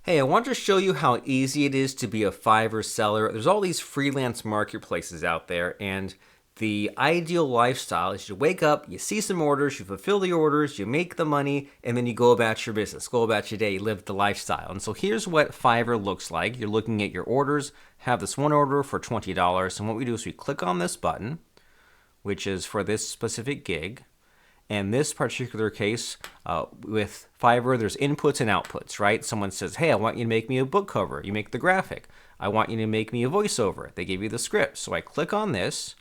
Hey, I want to show you how easy it is to be a Fiverr seller. There's all these freelance marketplaces out there, and the ideal lifestyle is you wake up, you see some orders, you fulfill the orders, you make the money, and then you go about your business, go about your day, you live the lifestyle. And so here's what Fiverr looks like. You're looking at your orders, have this one order for $20, and what we do is we click on this button, which is for this specific gig. In this particular case, with Fiverr, there's inputs and outputs, right? Someone says, hey, I want you to make me a book cover. You make the graphic. I want you to make me a voiceover. They give you the script. So I click on this,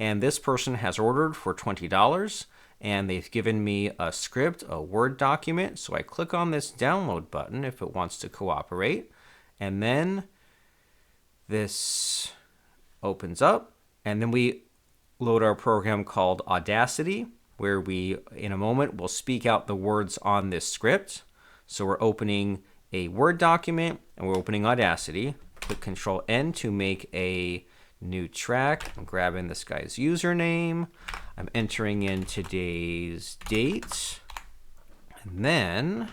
and this person has ordered for $20, and they've given me a script, a Word document. So I click on this download button if it wants to cooperate, and then this opens up, and then we load our program called Audacity, where we, in a moment, will speak out the words on this script. So we're opening a Word document, and we're opening Audacity. Click Control-N to make a new track. I'm grabbing this guy's username. I'm entering in today's date. And then,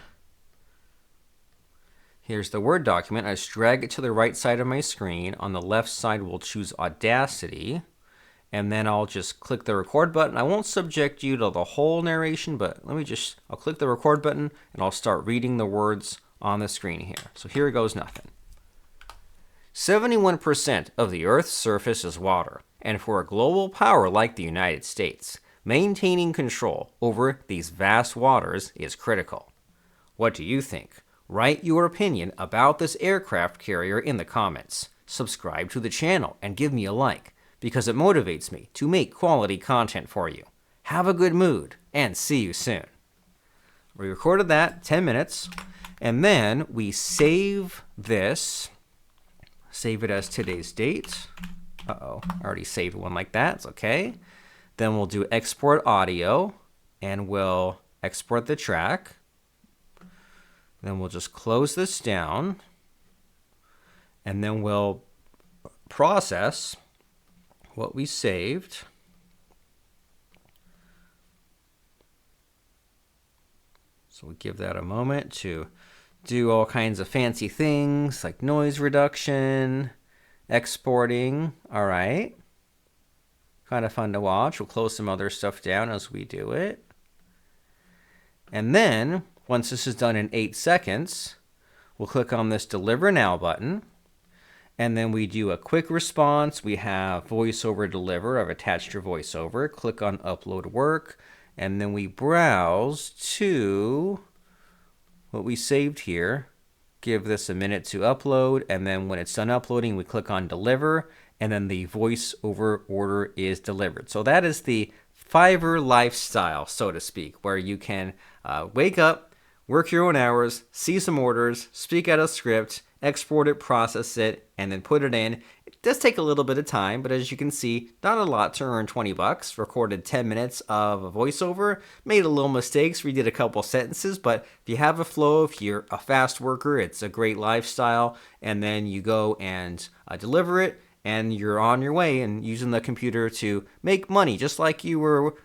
here's the Word document. I just drag it to the right side of my screen. On the left side, we'll choose Audacity. And then I'll just click the record button. I won't subject you to the whole narration, but I'll click the record button and I'll start reading the words on the screen here. So here goes nothing. 71% of the Earth's surface is water, and for a global power like the United States, maintaining control over these vast waters is critical. What do you think? Write your opinion about this aircraft carrier in the comments. Subscribe to the channel and give me a like, because it motivates me to make quality content for you. Have a good mood, and see you soon. We recorded that 10 minutes, and then we save this. Save it as today's date. I already saved one like that. It's okay. Then we'll do export audio, and we'll export the track. Then we'll just close this down, and then we'll process what we saved. So we give that a moment to do all kinds of fancy things like noise reduction, exporting. All right. Kind of fun to watch. We'll close some other stuff down as we do it. And then, once this is done in 8 seconds, we'll click on this Deliver Now button. And then we do a quick response. We have VoiceOver Deliver. I've attached your VoiceOver. Click on Upload Work. And then we browse to what we saved here. Give this a minute to upload. And then when it's done uploading, we click on Deliver. And then the VoiceOver order is delivered. So that is the Fiverr lifestyle, so to speak, where you can wake up, work your own hours, see some orders, speak out a script, export it, process it, and then put it in. It does take a little bit of time, but as you can see, not a lot to earn $20. Recorded 10 minutes of a voiceover, made a little mistakes, redid a couple sentences, but if you have a flow, if you're a fast worker, it's a great lifestyle, and then you go and deliver it, and you're on your way and using the computer to make money, just like you were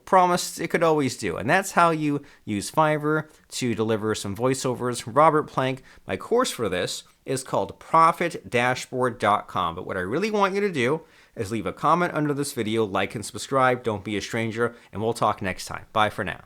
promised it could always do. And that's how you use Fiverr to deliver some voiceovers. Robert Plank, my course for this is called ProfitDashboard.com. But what I really want you to do is leave a comment under this video, like and subscribe. Don't be a stranger, and we'll talk next time. Bye for now.